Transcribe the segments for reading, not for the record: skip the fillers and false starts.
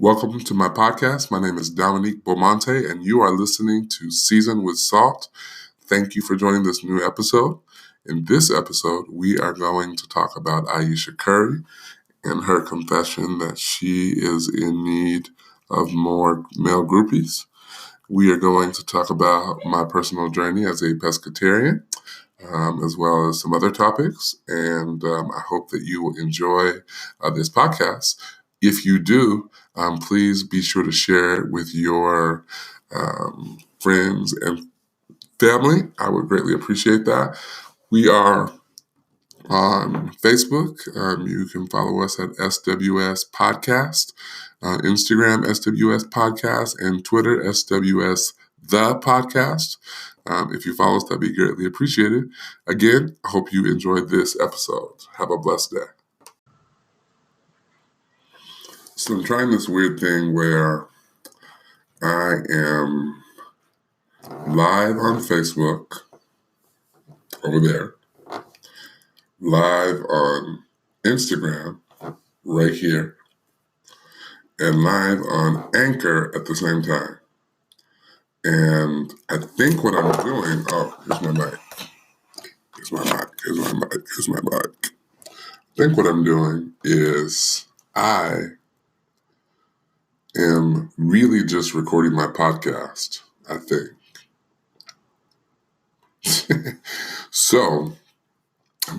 Welcome to my podcast. My name is Dominique Beaumonte, and you are listening to Season with Salt. Thank you for joining this new episode. In this episode, we are going to talk about Ayesha Curry and her confession that she is in need of more male groupies. We are going to talk about my personal journey as a pescatarian, as well as some other topics. And I hope that you will enjoy this podcast. If you do, please be sure to share it with your friends and family. I would greatly appreciate that. We are on Facebook. You can follow us at SWS Podcast, Instagram SWS Podcast, and Twitter SWS The Podcast. If you follow us, that'd be greatly appreciated. Again, I hope you enjoyed this episode. Have a blessed day. So I'm trying this weird thing where I am live on Facebook over there, live on Instagram right here, and live on Anchor at the same time. And I think what I'm doing, here's my mic. Here's my mic. I think what I'm doing is I am really just recording my podcast, I think. So,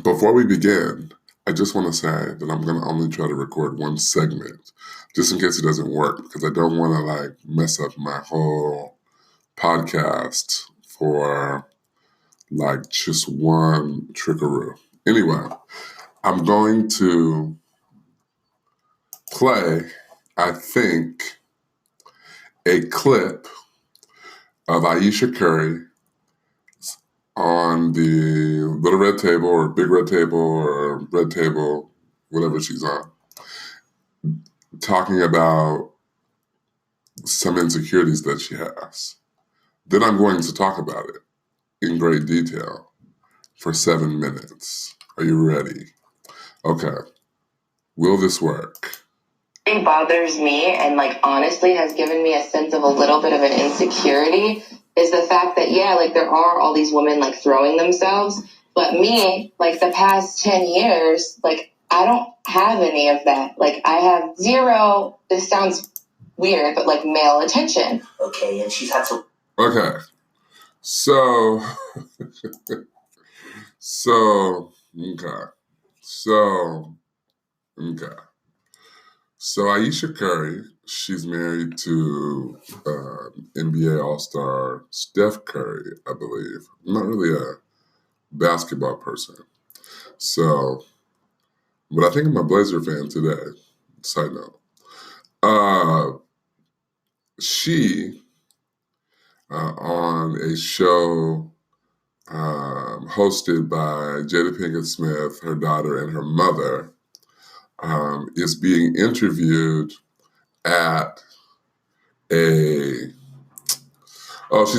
before we begin, I just want to say that I'm going to only try to record one segment, just in case it doesn't work, because I don't want to mess up my whole podcast for just one trickaroo. Anyway, I'm going to play, I think, a clip of Ayesha Curry on the little red table or big red table or red table, whatever she's on, talking about some insecurities that she has. Then I'm going to talk about it in great detail for 7 minutes. Are you ready? Okay. Will this work? It bothers me and honestly has given me a sense of a little bit of an insecurity is the fact that, there are all these women throwing themselves, but me, the past 10 years, I don't have any of that. I have zero, this sounds weird, but male attention. Okay, and she's had to. Okay. So, So Ayesha Curry, she's married to NBA All-Star Steph Curry, I believe. I'm not really a basketball person. So, but I think I'm a Blazer fan today. Side note. She, on a show hosted by Jada Pinkett Smith, her daughter, and her mother, is being interviewed at she's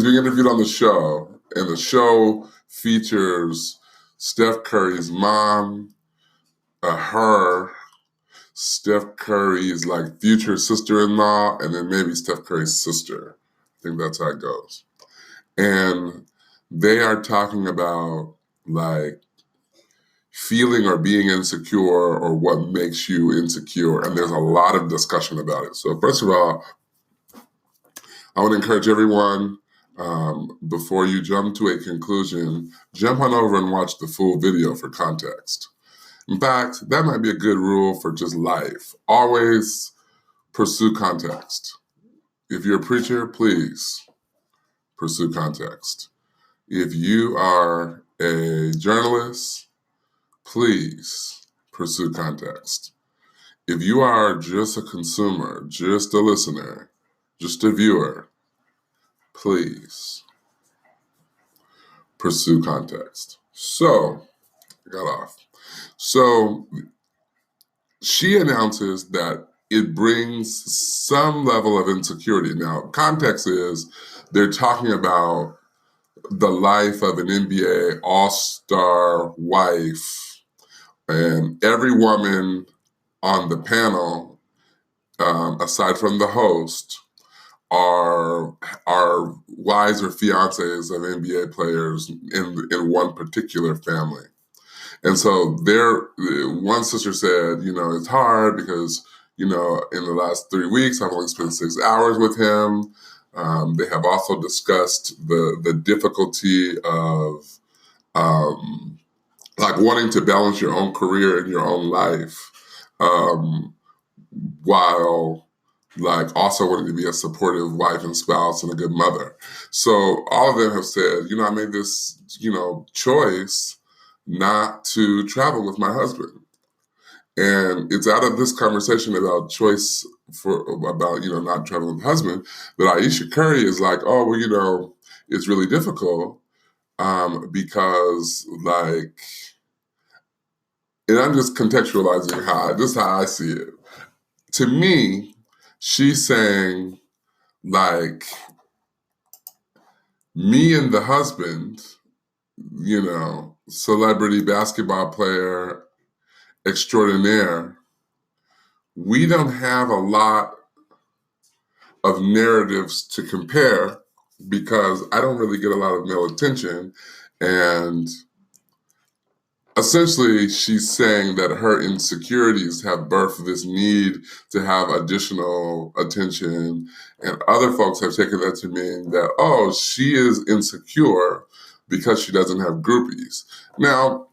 being interviewed on the show, and the show features Steph Curry's mom, Steph Curry's future sister-in-law, and then maybe Steph Curry's sister. I think that's how it goes. And they are talking about feeling or being insecure or what makes you insecure. And there's a lot of discussion about it. So first of all, I want to encourage everyone, before you jump to a conclusion, jump on over and watch the full video for context. In fact, that might be a good rule for just life. Always pursue context. If you're a preacher, please pursue context. If you are a journalist, please pursue context. If you are just a consumer, just a listener, just a viewer, please pursue context. So, I got off. So, she announces that it brings some level of insecurity. Now, context is they're talking about the life of an NBA all-star wife, and every woman on the panel aside from the host, are wives or fiancés of NBA players in one particular family. And so one sister said, it's hard because, in the last 3 weeks, I've only spent 6 hours with him. They have also discussed the difficulty of like wanting to balance your own career and your own life, while like also wanting to be a supportive wife and spouse and a good mother. So all of them have said, I made this, choice not to travel with my husband. And it's out of this conversation about choice about, not traveling with the husband that Ayesha Curry is like, oh, well, it's really difficult because like, and I'm just contextualizing this is how I see it. To me, she's saying like me and the husband, celebrity basketball player extraordinaire, we don't have a lot of narratives to compare because I don't really get a lot of male attention. And essentially, she's saying that her insecurities have birthed this need to have additional attention. And other folks have taken that to mean that, oh, she is insecure because she doesn't have groupies. Now,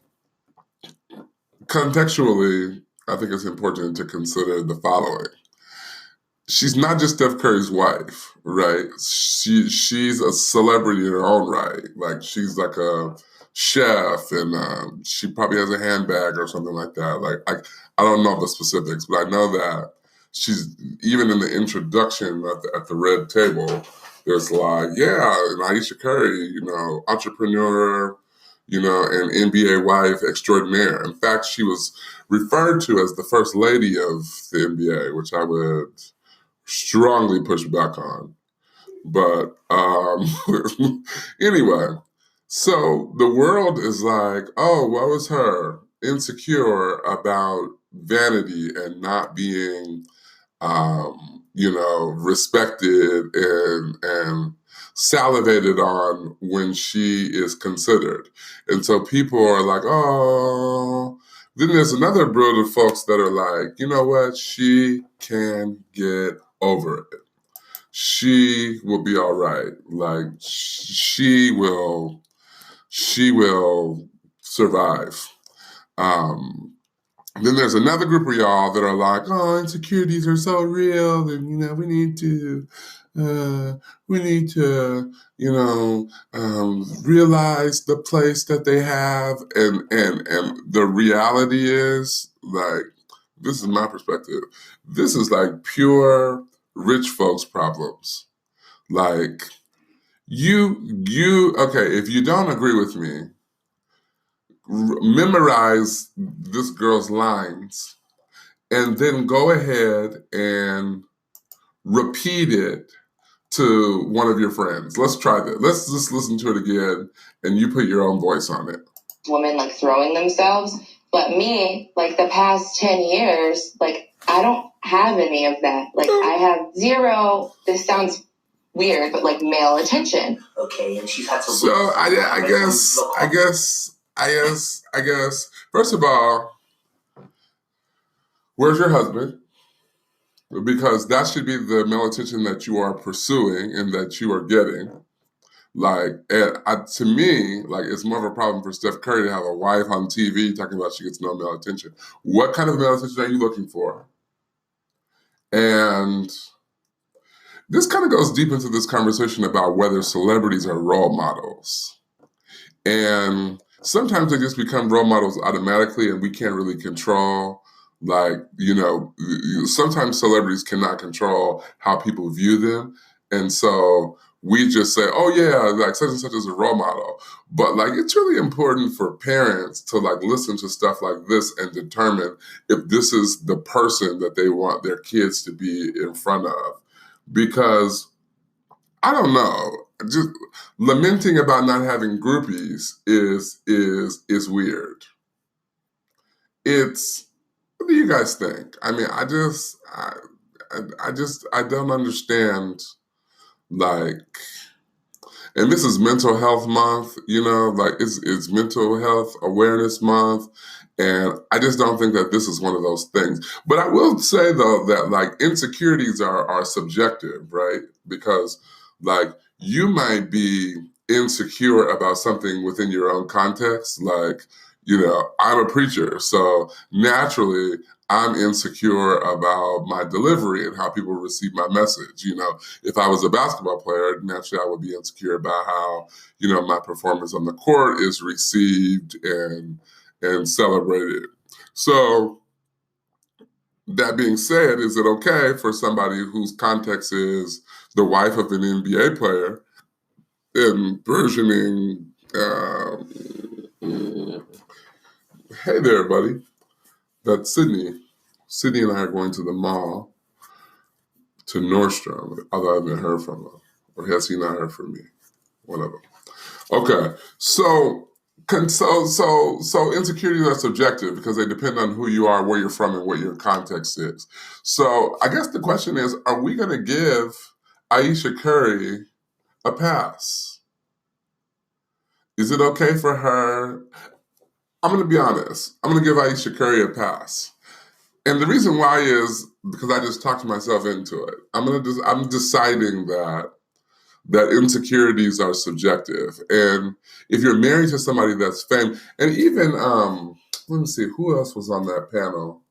contextually, I think it's important to consider the following. She's not just Steph Curry's wife, right? She's a celebrity in her own right. Like she's like a chef, and she probably has a handbag or something like that. Like I don't know the specifics, but I know that she's even in the introduction at the red table. There's like, yeah, and Ayesha Curry, entrepreneur, and NBA wife extraordinaire. In fact, she was referred to as the first lady of the NBA, which I would strongly push back on. But anyway, so the world is like, oh, what was her? Insecure about vanity and not being, respected and salivated on when she is considered. And so people are like, oh, then there's another brood of folks that are like, you know what? She can get over it. She will be all right. Like she will survive. Then there's another group of y'all that are like, oh, insecurities are so real, and we need to realize the place that they have, and the reality is like, this is my perspective. This is like pure rich folks problems. Like okay, if you don't agree with me, memorize this girl's lines and then go ahead and repeat it to one of your friends. Let's try that. Let's just listen to it again and you put your own voice on it. Women like throwing themselves. But me, like the past 10 years, like I don't have any of that. Like I have zero, this sounds weird, but like male attention. Okay, and she's had to. So I guess, first of all, where's your husband? Because that should be the male attention that you are pursuing and that you are getting. Like, to me, like it's more of a problem for Steph Curry to have a wife on TV talking about she gets no male attention. What kind of male attention are you looking for? And this kind of goes deep into this conversation about whether celebrities are role models. And sometimes they just become role models automatically and we can't really control. Like, sometimes celebrities cannot control how people view them. And so we just say, oh yeah, like such and such is a role model. But like, it's really important for parents to like listen to stuff like this and determine if this is the person that they want their kids to be in front of. Because I don't know, just lamenting about not having groupies is weird. What do you guys think? I mean, I don't understand, like, and this is mental health month, like it's mental health awareness month. And I just don't think that this is one of those things. But I will say though that like insecurities are subjective, right? Because like you might be insecure about something within your own context. Like, I'm a preacher. So naturally I'm insecure about my delivery and how people receive my message. If I was a basketball player, naturally I would be insecure about how, my performance on the court is received and celebrated. So that being said, is it okay for somebody whose context is the wife of an NBA player and versioning, hey there, buddy, that's Sydney. Sydney and I are going to the mall to Nordstrom, although I haven't heard from him. Or has he not heard from me? Whatever. Okay, so insecurities are subjective because they depend on who you are, where you're from, and what your context is. So I guess the question is, are we going to give Ayesha Curry a pass? Is it okay for her? I'm going to be honest. I'm going to give Ayesha Curry a pass. And the reason why is because I just talked myself into it. I'm deciding that insecurities are subjective. And if you're married to somebody that's famous, and even, let me see, who else was on that panel?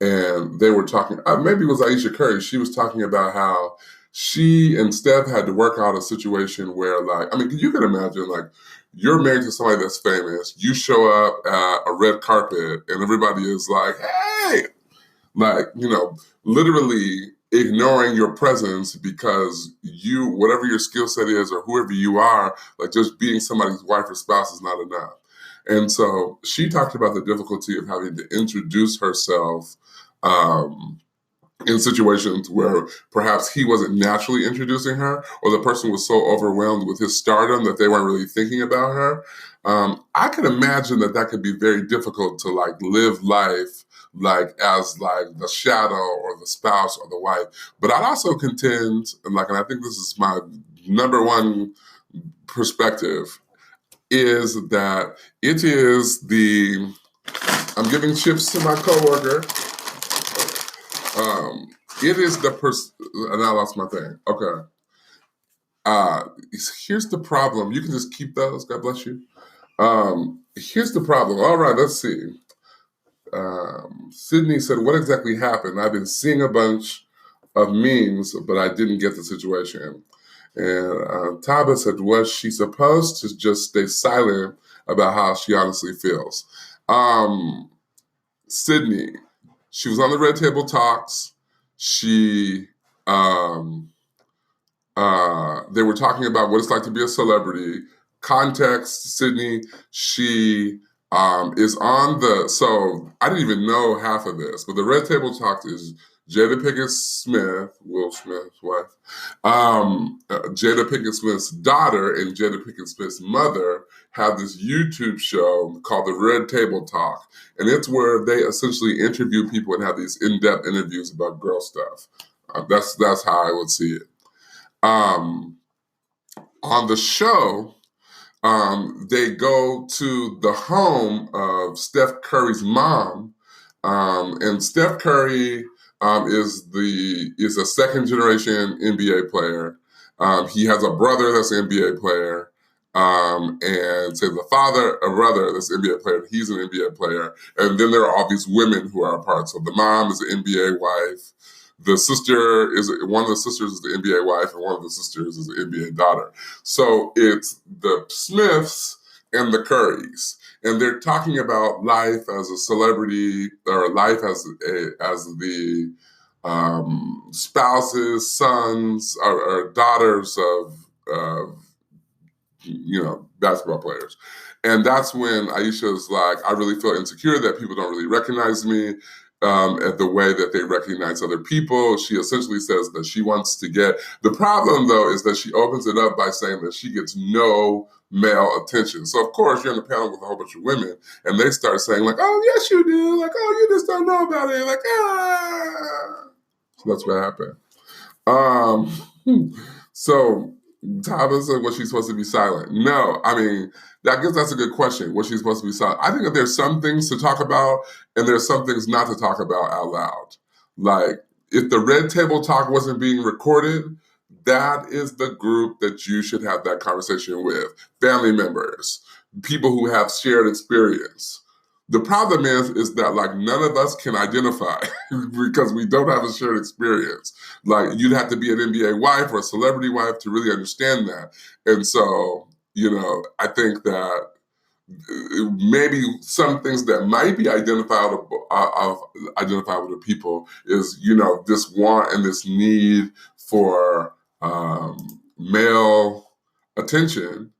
And they were talking, maybe it was Ayesha Curry. She was talking about how she and Steph had to work out a situation where, like, you can imagine, like, you're married to somebody that's famous, you show up at a red carpet, and everybody is like, hey, like, literally ignoring your presence because whatever your skill set is or whoever you are, like just being somebody's wife or spouse is not enough. And so she talked about the difficulty of having to introduce herself in situations where perhaps he wasn't naturally introducing her, or the person was so overwhelmed with his stardom that they weren't really thinking about her. I can imagine that could be very difficult to like live life like as like the shadow or the spouse or the wife. But I'd also contend, and I think this is my number one perspective, is that it is I'm giving chips to my coworker. It is and I lost my thing. Okay. Here's the problem. You can just keep those. God bless you. Here's the problem. All right, let's see. Sydney said, what exactly happened? I've been seeing a bunch of memes, but I didn't get the situation. And Taba said, was she supposed to just stay silent about how she honestly feels? Sydney, she was on the Red Table Talks. They were talking about what it's like to be a celebrity. Context, Sydney, she is on so I didn't even know half of this, but the Red Table Talk is Jada Pinkett Smith, Will Smith's wife, Jada Pinkett Smith's daughter and Jada Pinkett Smith's mother have this YouTube show called the Red Table Talk. And it's where they essentially interview people and have these in-depth interviews about girl stuff. That's how I would see it. On the show, they go to the home of Steph Curry's mom, and Steph Curry is a second generation NBA player. He has a brother that's an NBA player, and so a brother that's an NBA player. He's an NBA player, and then there are all these women who are a part. So the mom is an NBA wife. One of the sisters is the NBA wife, and one of the sisters is the NBA daughter. So it's the Smiths and the Currys, and they're talking about life as a celebrity or life as the spouses, sons, or daughters of basketball players. And that's when Ayesha's like, I really feel insecure that people don't really recognize me at the way that they recognize other people. She essentially says that she wants to get, the problem though is that she opens it up by saying that she gets no male attention. So of course you're on the panel with a whole bunch of women and they start saying like, oh yes you do, like, oh you just don't know about it, like, ah. That's what happened. Um, so Tava said, was she supposed to be silent? No, I mean, I guess that's a good question. Was she supposed to be silent? I think that there's some things to talk about and there's some things not to talk about out loud. Like, if the red table talk wasn't being recorded, that is the group that you should have that conversation with. Family members, people who have shared experience. The problem is that like none of us can identify because we don't have a shared experience. Like you'd have to be an NBA wife or a celebrity wife to really understand that. And so, I think that maybe some things that might be identifiable to people is, this want and this need for male attention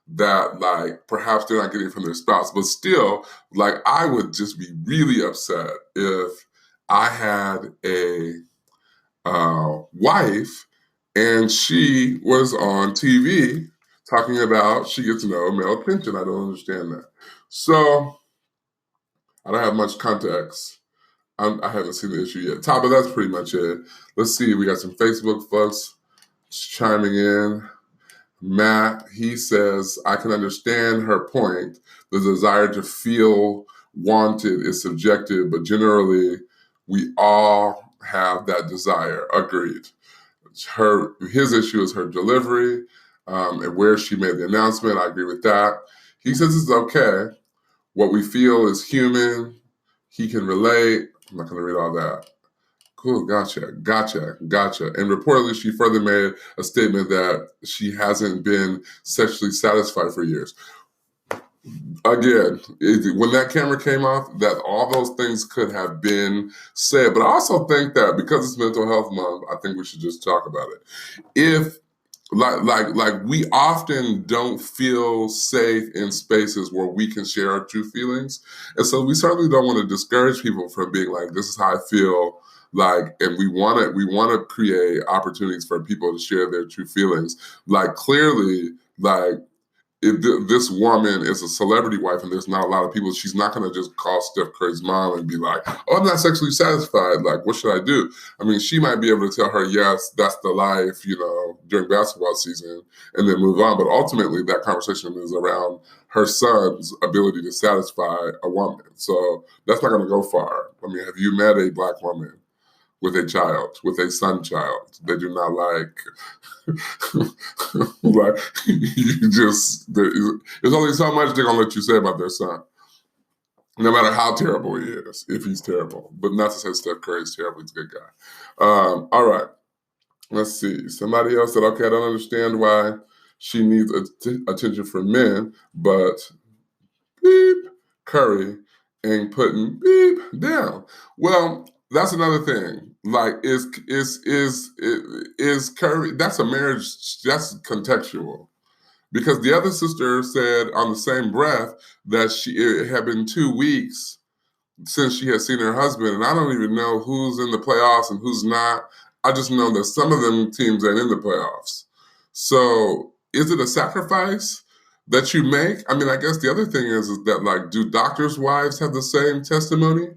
that like perhaps they're not getting from their spouse. But still, like I would just be really upset if I had a wife and she was on TV talking about she gets no male attention. I don't understand that. So I don't have much context. I haven't seen the issue yet. But that's pretty much it. Let's see. We got some Facebook folks chiming in. Matt, he says, I can understand her point. The desire to feel wanted is subjective, but generally, we all have that desire. Agreed. His issue is her delivery and where she made the announcement. I agree with that. He says it's okay. What we feel is human. He can relate. I'm not going to read all that. Cool, gotcha. And reportedly, she further made a statement that she hasn't been sexually satisfied for years. Again, when that camera came off, that all those things could have been said. But I also think that because it's Mental Health Month, I think we should just talk about it. If like we often don't feel safe in spaces where we can share our true feelings, and so we certainly don't want to discourage people from being like, this is how I feel. Like, and we want to create opportunities for people to share their true feelings. Like, clearly, like if this woman is a celebrity wife and there's not a lot of people, she's not going to just call Steph Curry's mom and be like, oh, I'm not sexually satisfied. Like, what should I do? I mean, she might be able to tell her, yes, that's the life, during basketball season and then move on. But ultimately, that conversation is around her son's ability to satisfy a woman. So that's not going to go far. I mean, have you met a Black woman with a child, with a son child? They do not like like there's only so much they're gonna let you say about their son, no matter how terrible he is, if he's terrible. But not to say Steph Curry's terrible, he's a good guy. All right, let's see. Somebody else said, okay, I don't understand why she needs attention from men, but beep, Curry ain't putting beep down. Well, that's another thing. Like, is Curry? That's a marriage. That's contextual. Because the other sister said on the same breath that it had been 2 weeks since she had seen her husband, and I don't even know who's in the playoffs and who's not. I just know that some of them teams ain't in the playoffs. So is it a sacrifice that you make? I mean, I guess the other thing is that, like, do doctors' wives have the same testimony?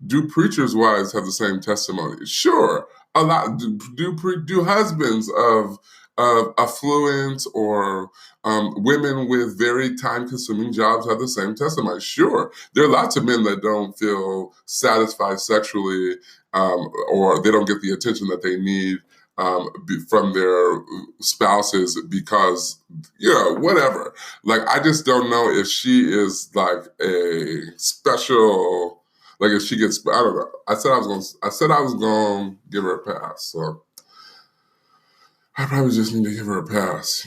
Do preachers' wives have the same testimony? Sure, a lot. Do husbands of affluent or women with very time-consuming jobs have the same testimony? Sure, there are lots of men that don't feel satisfied sexually, or they don't get the attention that they need from their spouses because, whatever. Like, I just don't know if she is like a special. Like, if she gets, I don't know. I said I was gonna give her a pass. So I probably just need to give her a pass,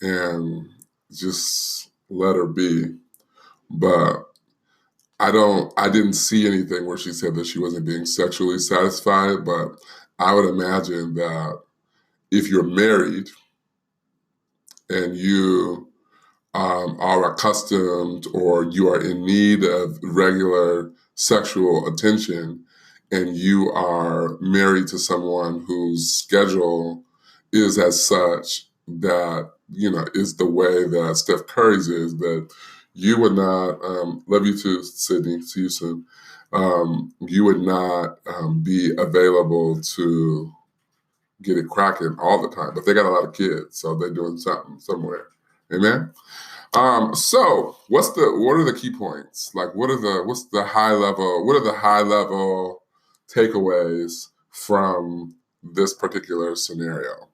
and just let her be. But I didn't see anything where she said that she wasn't being sexually satisfied. But I would imagine that if you're married and you are accustomed or you are in need of regular sexual attention and you are married to someone whose schedule is as such that, is the way that Steph Curry's is, that you would not, love you too, Sydney, see you soon. you would not be available to get it cracking all the time. But they got a lot of kids, so they're doing something somewhere. Amen. So what are the key points? Like what are the high level takeaways from this particular scenario?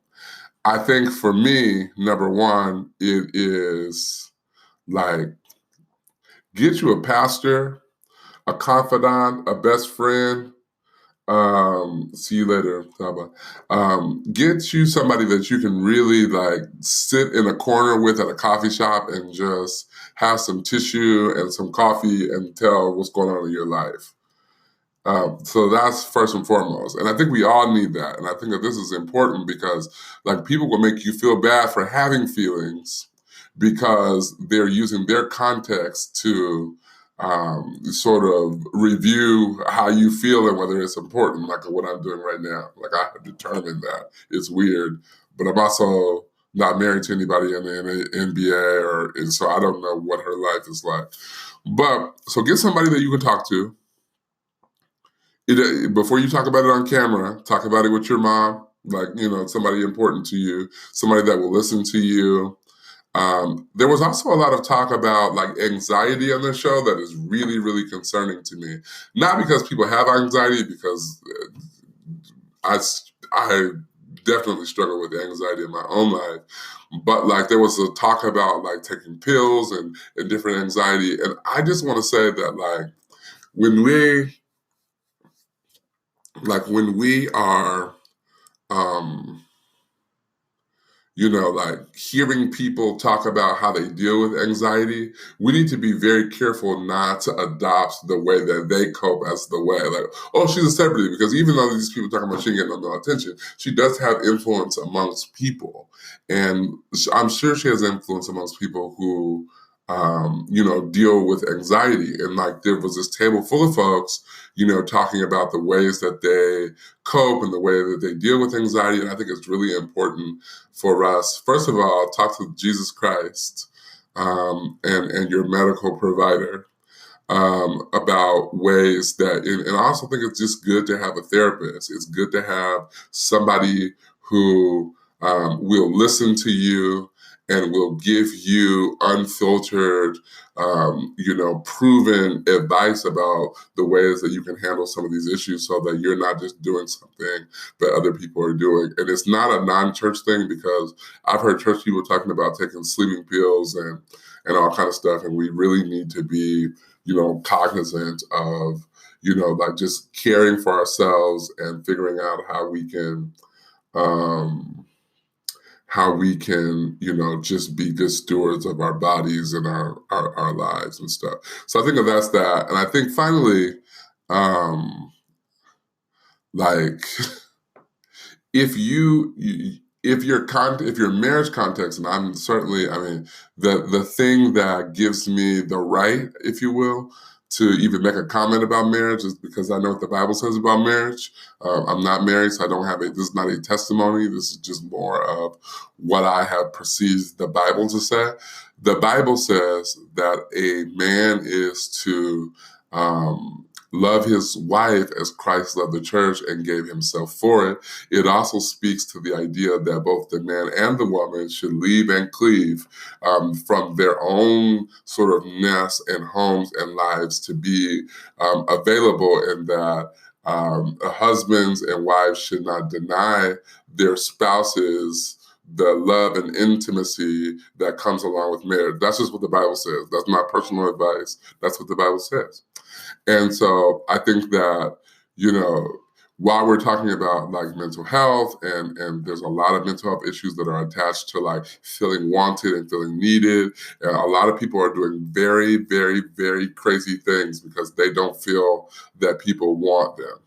I think for me, number one, it is like get you a pastor, a confidant, a best friend. See you later, Taba. Get you somebody that you can really like sit in a corner with at a coffee shop and just have some tissue and some coffee and tell what's going on in your life. So that's first and foremost. And I think we all need that. And I think that this is important because like people will make you feel bad for having feelings because they're using their context to sort of review how you feel and whether it's important, like what I'm doing right now. Like I have determined that it's weird, but I'm also not married to anybody in the NBA, and so I don't know what her life is like. But so get somebody that you can talk to before you talk about it on camera, talk about it with your mom, like, somebody important to you, somebody that will listen to you. There was also a lot of talk about like anxiety on the show that is really, really concerning to me. Not because people have anxiety, because I definitely struggle with anxiety in my own life. But like there was a talk about like taking pills and different anxiety. And I just want to say that when we are um, like hearing people talk about how they deal with anxiety, we need to be very careful not to adopt the way that they cope as the way. Like, oh, she's a celebrity, because even though these people talking about she ain't getting no attention, she does have influence amongst people. And I'm sure she has influence amongst people who, deal with anxiety. And like there was this table full of folks, talking about the ways that they cope and the way that they deal with anxiety. And I think it's really important for us, first of all, talk to Jesus Christ and your medical provider about ways that, and I also think it's just good to have a therapist. It's good to have somebody who will listen to you and will give you unfiltered, proven advice about the ways that you can handle some of these issues so that you're not just doing something that other people are doing. And it's not a non-church thing, because I've heard church people talking about taking sleeping pills and all kind of stuff. And we really need to be, cognizant of, like just caring for ourselves and figuring out how we can, just be good stewards of our bodies and our lives and stuff. So I think that's that. And I think finally, like if your marriage context, and I'm certainly, the thing that gives me the right, if you will, to even make a comment about marriage is because I know what the Bible says about marriage. I'm not married, so I don't have this is not a testimony. This is just more of what I have perceived the Bible to say. The Bible says that a man is to love his wife as Christ loved the church and gave himself for it. It also speaks to the idea that both the man and the woman should leave and cleave from their own sort of nests and homes and lives to be available, and that husbands and wives should not deny their spouses the love and intimacy that comes along with marriage. That's just what the Bible says. That's my personal advice. That's what the Bible says. And so I think that, while we're talking about like mental health, and there's a lot of mental health issues that are attached to like feeling wanted and feeling needed. And a lot of people are doing very, very, very crazy things because they don't feel that people want them.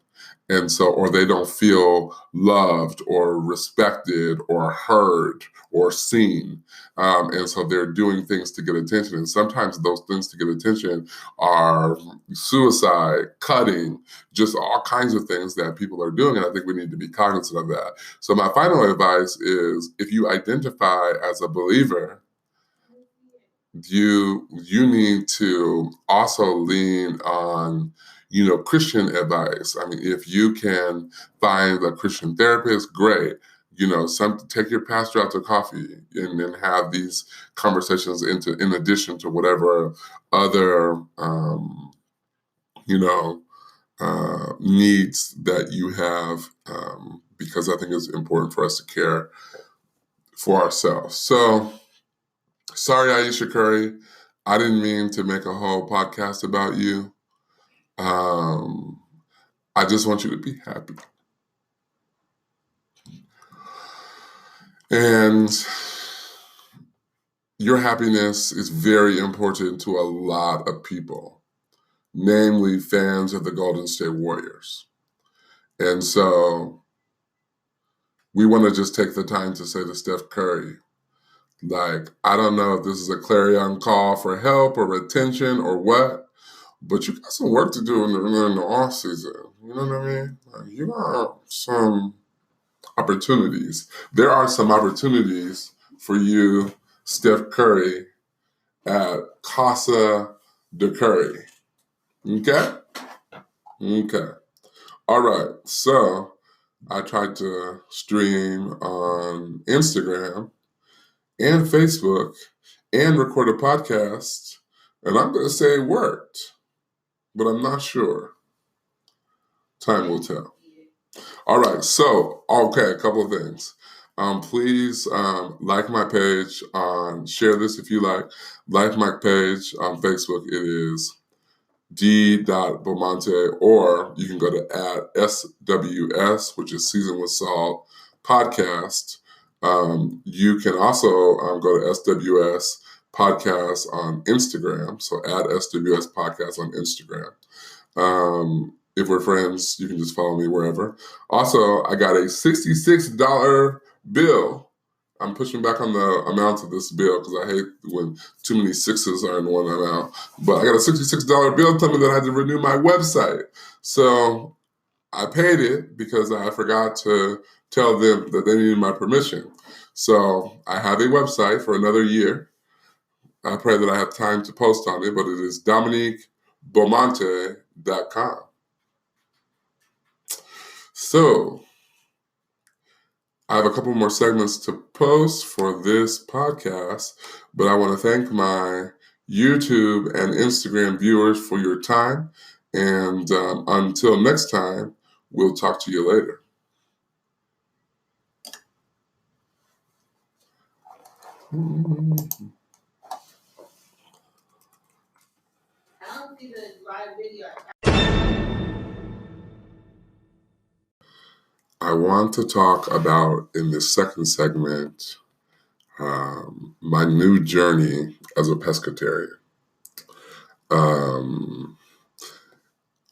And so, or they don't feel loved or respected or heard or seen. And so they're doing things to get attention. And sometimes those things to get attention are suicide, cutting, just all kinds of things that people are doing. And I think we need to be cognizant of that. So my final advice is, if you identify as a believer, you need to also lean on Christian advice. I mean, if you can find a Christian therapist, great. Take your pastor out to coffee and then have these conversations in addition to whatever other, needs that you have, because I think it's important for us to care for ourselves. So, sorry, Ayesha Curry. I didn't mean to make a whole podcast about you. I just want you to be happy. And your happiness is very important to a lot of people, namely fans of the Golden State Warriors. And so we want to just take the time to say to Steph Curry, I don't know if this is a clarion call for help or attention or what, but you got some work to do in the off season. You know what I mean? You got some opportunities. There are some opportunities for you, Steph Curry, at Casa de Curry. Okay? Okay. All right. So I tried to stream on Instagram and Facebook and record a podcast, and I'm going to say it worked, but I'm not sure. Time will tell. All right. So, a couple of things. Please like my page. Share this if you like. Like my page on Facebook. It is d.beaumonte, or you can go to @SWS, which is Season with Salt podcast. You can also go to SWS podcast on Instagram. So @SWS podcast on Instagram. If we're friends, you can just follow me wherever. Also, I got a $66 bill. I'm pushing back on the amount of this bill because I hate when too many sixes are in one amount. But I got a $66 bill telling me that I had to renew my website. So I paid it because I forgot to tell them that they needed my permission. So I have a website for another year. I pray that I have time to post on it, but it is DominiqueBeaumonte.com. So I have a couple more segments to post for this podcast, but I want to thank my YouTube and Instagram viewers for your time. And until next time, we'll talk to you later. I want to talk about, in this second segment, my new journey as a pescatarian.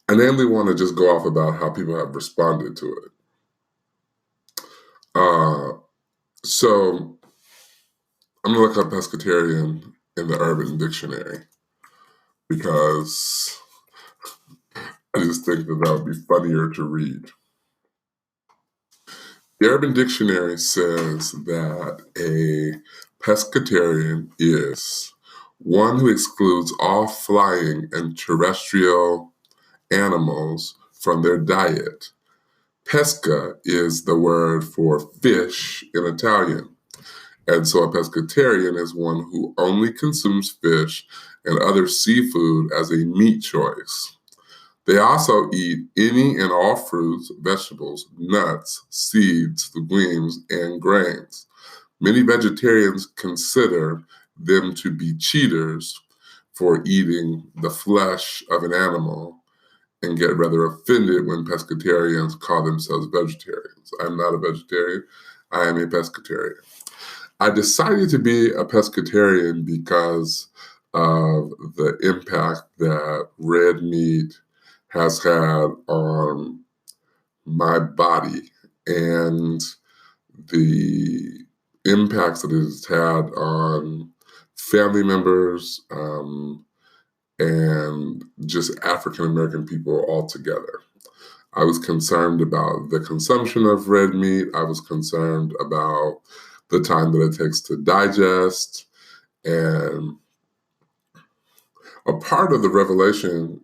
I namely want to just go off about how people have responded to it. So I'm going to look up pescatarian in the Urban Dictionary because I just think that would be funnier to read. The Urban Dictionary says that a pescatarian is one who excludes all flying and terrestrial animals from their diet. Pesca is the word for fish in Italian. And so a pescatarian is one who only consumes fish and other seafood as a meat choice. They also eat any and all fruits, vegetables, nuts, seeds, legumes, and grains. Many vegetarians consider them to be cheaters for eating the flesh of an animal and get rather offended when pescatarians call themselves vegetarians. I'm not a vegetarian. I am a pescatarian. I decided to be a pescatarian because of the impact that red meat has had on my body and the impacts that it has had on family members and just African American people altogether. I was concerned about the consumption of red meat. I was concerned about the time that it takes to digest. And a part of the revelation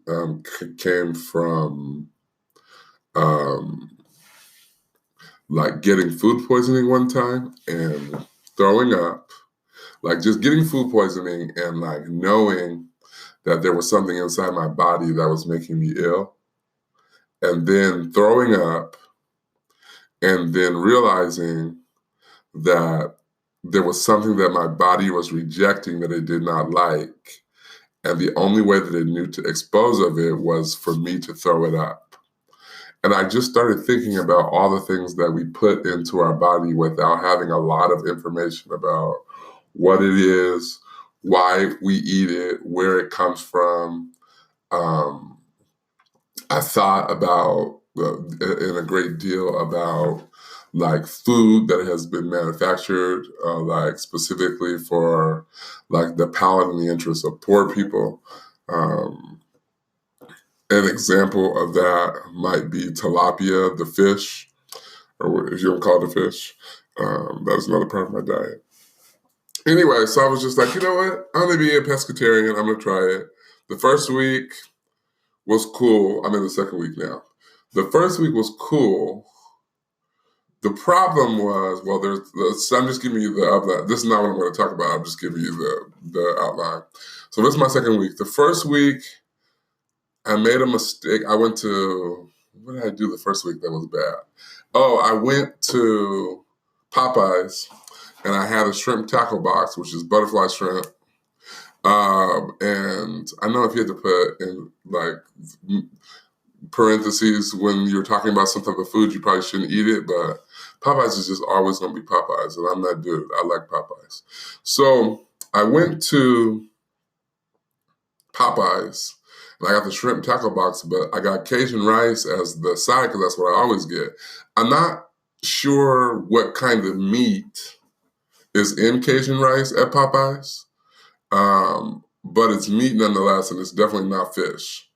came from like getting food poisoning one time and throwing up, like just getting food poisoning and like knowing that there was something inside my body that was making me ill, and then throwing up, and then realizing that there was something that my body was rejecting that it did not like. And the only way that it knew to expose of it was for me to throw it up. And I just started thinking about all the things that we put into our body without having a lot of information about what it is, why we eat it, where it comes from. I thought about in a great deal about like food that has been manufactured, like specifically for like the palate and the interests of poor people. Um, an example of that might be tilapia, the fish, or if you don't call it a fish. That is another part of my diet. Anyway, so I was just like, you know what? I'm gonna be a pescatarian. I'm gonna try it. The first week was cool. I'm in the second week now. The first week was cool. The problem was, well, so I'm just giving you the outline. This is not what I'm going to talk about. I'm just giving you the outline. So this is my second week. The first week, I made a mistake. I went to, what did I do the first week that was bad? Oh, I went to Popeyes and I had a shrimp tackle box, which is butterfly shrimp. And I know if you had to put in like parentheses when you're talking about some type of food, you probably shouldn't eat it, but Popeyes is just always going to be Popeyes, and I'm that dude. I like Popeyes. So I went to Popeyes, and I got the shrimp tackle box, but I got Cajun rice as the side because that's what I always get. I'm not sure what kind of meat is in Cajun rice at Popeyes, but it's meat nonetheless, and it's definitely not fish.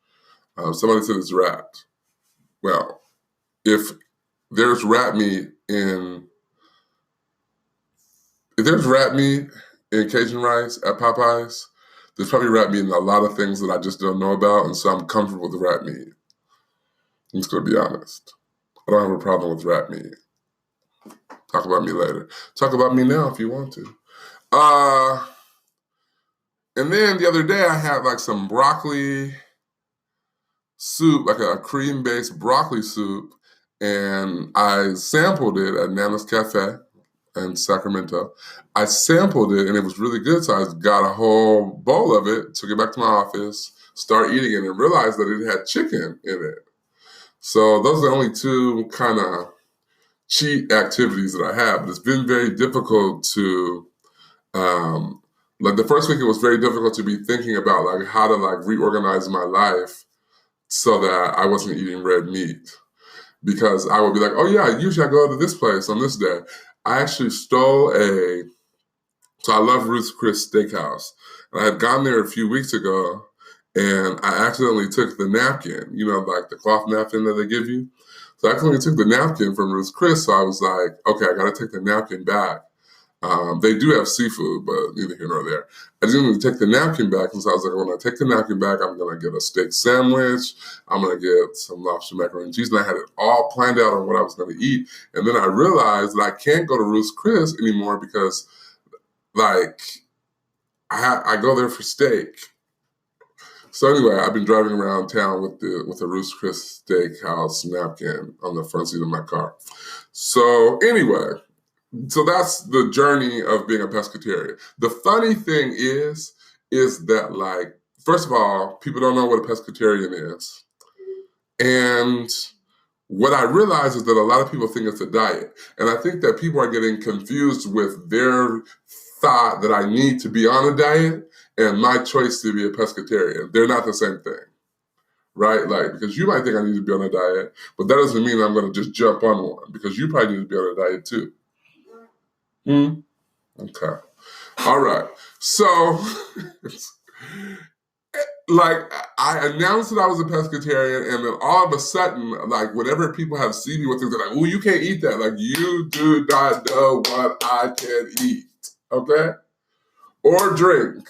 Somebody said it's rat. Well, if there's rat meat in Cajun rice at Popeyes, there's probably rat meat in a lot of things that I just don't know about, and so I'm comfortable with rat meat. I'm just going to be honest. I don't have a problem with rat meat. Talk about me later. Talk about me now if you want to. And then the other day I had like some broccoli soup, like a cream-based broccoli soup, and I sampled it at Nana's Cafe in Sacramento. I sampled it and it was really good, so I got a whole bowl of it, took it back to my office, started eating it, and realized that it had chicken in it. So those are the only two kind of cheat activities that I have, but it's been very difficult to, like the first week it was very difficult to be thinking about like how to like reorganize my life so that I wasn't eating red meat. Because I would be like, oh yeah, usually I go to this place on this day. I actually stole so I love Ruth's Chris Steakhouse. And I had gone there a few weeks ago and I accidentally took the napkin, you know, like the cloth napkin that they give you. So I accidentally took the napkin from Ruth's Chris. So I was like, okay, I got to take the napkin back. They do have seafood, but neither here nor there. I didn't even take the napkin back, and so I was like, when I take the napkin back, I'm going to get a steak sandwich. I'm going to get some lobster macaroni and cheese. And I had it all planned out on what I was going to eat. And then I realized that I can't go to Ruth's Chris anymore because, like, I go there for steak. So anyway, I've been driving around town with the Ruth's Chris Steakhouse napkin on the front seat of my car. So anyway. So that's the journey of being a pescatarian. The funny thing is that, like, first of all, people don't know what a pescatarian is. And what I realize is that a lot of people think it's a diet. And I think that people are getting confused with their thought that I need to be on a diet and my choice to be a pescatarian. They're not the same thing. Right? Like, because you might think I need to be on a diet, but that doesn't mean I'm going to just jump on one because you probably need to be on a diet too. Okay. All right. So, like, I announced that I was a pescatarian, and then all of a sudden, like, whenever people have seen me with things, they're like, oh, you can't eat that. Like, you do not know what I can eat. Okay? Or drink.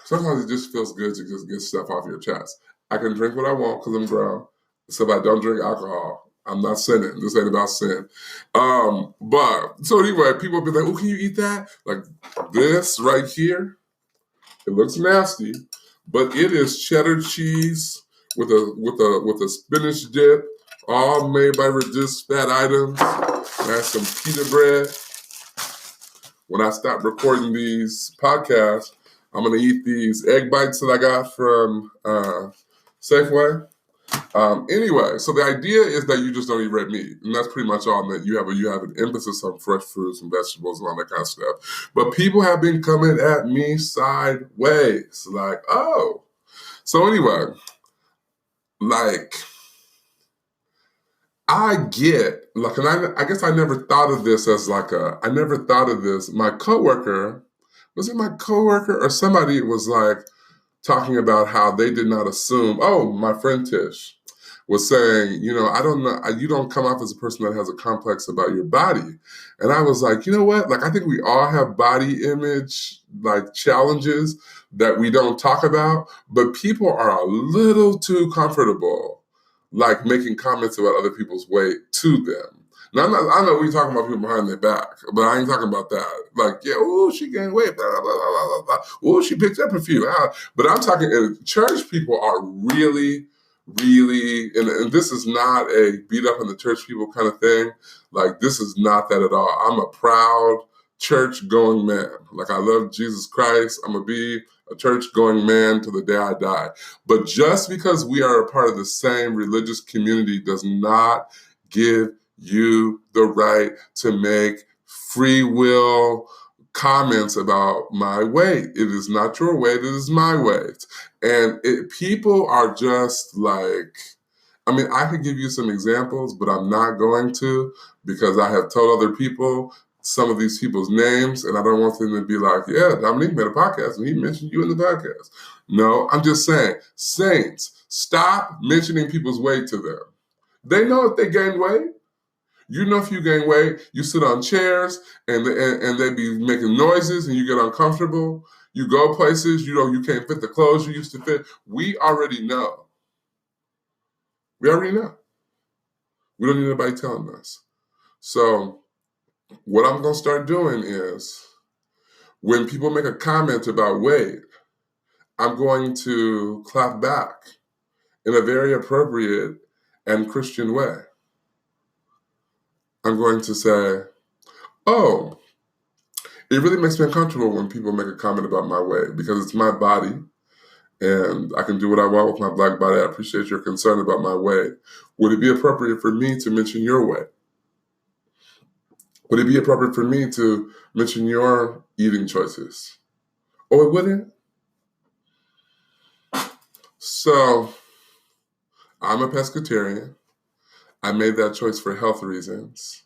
sometimes it just feels good to just get stuff off your chest. I can drink what I want because I'm grown. So if I don't drink alcohol, I'm not sinning. This ain't about sin. But so anyway, people be like, "Oh, can you eat that?" Like this right here. It looks nasty, but it is cheddar cheese with a spinach dip, all made by reduced fat items. I have some pita bread. When I stop recording these podcasts, I'm gonna eat these egg bites that I got from Safeway. Anyway, so the idea is that you just don't eat red meat, and that's pretty much all. And that you have an emphasis on fresh fruits and vegetables and all that kind of stuff. But people have been coming at me sideways, like, oh. So anyway, like, I get, like, and I guess I never thought of this as like I never thought of this. My coworker, was it my coworker or somebody was like talking about how they did not assume, oh, my friend Tish was saying, I don't know, you don't come off as a person that has a complex about your body. And I was like, you know what? Like, I think we all have body image, like, challenges that we don't talk about, but people are a little too comfortable, like, making comments about other people's weight to them. Now, I know we're talking about people behind their back, but I ain't talking about that. Like, yeah, oh, she gained weight, blah, blah, blah, blah, blah, blah. Oh, she picked up a few. But I'm talking, church people are really, really, and this is not a beat up on the church people kind of thing. Like, this is not that at all. I'm a proud church going man. Like, I love Jesus Christ. I'm going to be a church going man to the day I die. But just because we are a part of the same religious community does not give you the right to make free will comments about my weight. It is not your weight, it is my weight. And people are just like, I mean, I could give you some examples, but I'm not going to, because I have told other people some of these people's names, and I don't want them to be like, yeah, Dominique made a podcast and he mentioned you in the podcast. No, I'm just saying, saints, stop mentioning people's weight to them. They know if they gain weight. You know, if you gain weight, you sit on chairs and they be making noises and you get uncomfortable. You go places, you can't fit the clothes you used to fit. We already know. We already know. We don't need anybody telling us. So what I'm going to start doing is when people make a comment about weight, I'm going to clap back in a very appropriate and Christian way. I'm going to say, oh, it really makes me uncomfortable when people make a comment about my weight because it's my body and I can do what I want with my black body. I appreciate your concern about my weight. Would it be appropriate for me to mention your weight? Would it be appropriate for me to mention your eating choices? Oh, it wouldn't? So, I'm a pescatarian. I made that choice for health reasons.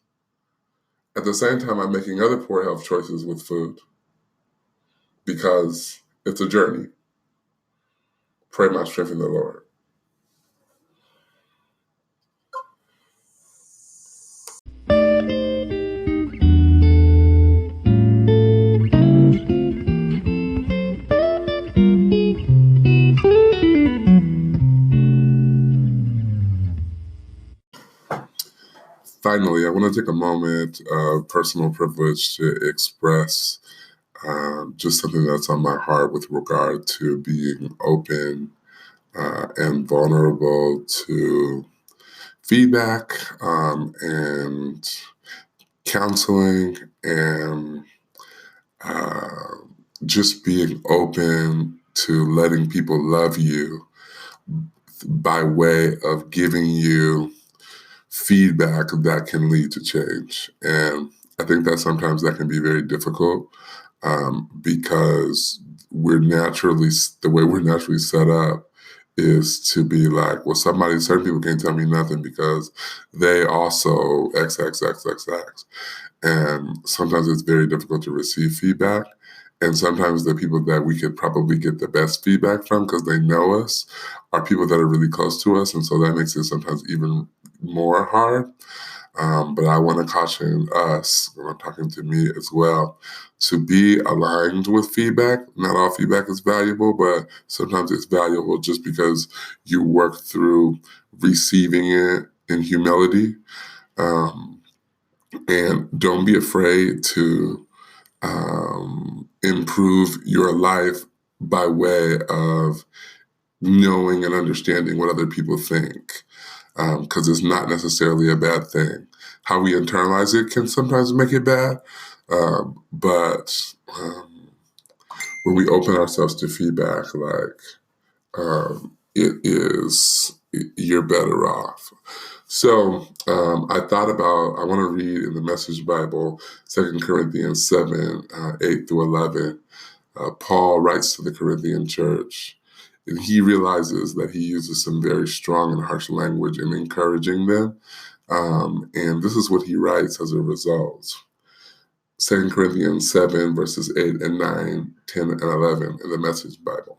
At the same time, I'm making other poor health choices with food because it's a journey. Pray my strength in the Lord. Finally, I want to take a moment of personal privilege to express just something that's on my heart with regard to being open and vulnerable to feedback and counseling and just being open to letting people love you by way of giving you feedback that can lead to change. And I think that sometimes that can be very difficult because the way we're naturally set up is to be like, well, certain people can't tell me nothing because they also XXXXX. And sometimes it's very difficult to receive feedback. And sometimes the people that we could probably get the best feedback from because they know us are people that are really close to us. And so that makes it sometimes even more hard. But I want to caution us, when I'm talking to me as well, to be aligned with feedback. Not all feedback is valuable, but sometimes it's valuable just because you work through receiving it in humility. And don't be afraid to improve your life by way of knowing and understanding what other people think, because it's not necessarily a bad thing. How we internalize it can sometimes make it bad, but when we open ourselves to feedback, you're better off. So I thought about, I want to read in the Message Bible, 2 Corinthians 7, 8 through 11. Paul writes to the Corinthian church, and he realizes that he uses some very strong and harsh language in encouraging them. And this is what he writes as a result. 2 Corinthians 7, verses 8 and 9, 10 and 11 in the Message Bible.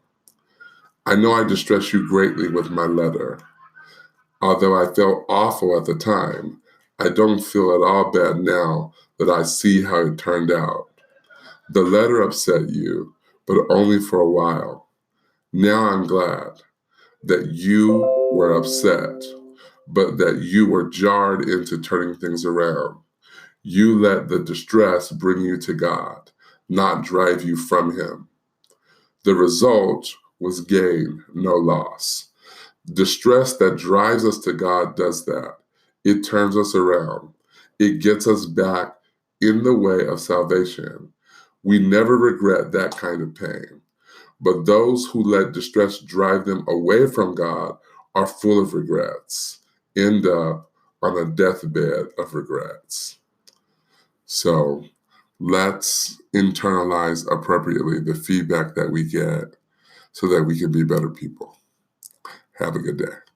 I know I distress you greatly with my letter. Although I felt awful at the time, I don't feel at all bad now that I see how it turned out. The letter upset you, but only for a while. Now I'm glad that you were upset, but that you were jarred into turning things around. You let the distress bring you to God, not drive you from Him. The result was gain, no loss. Distress that drives us to God does that. It turns us around. It gets us back in the way of salvation. We never regret that kind of pain. But those who let distress drive them away from God are full of regrets, end up on a deathbed of regrets. So let's internalize appropriately the feedback that we get so that we can be better people. Have a good day.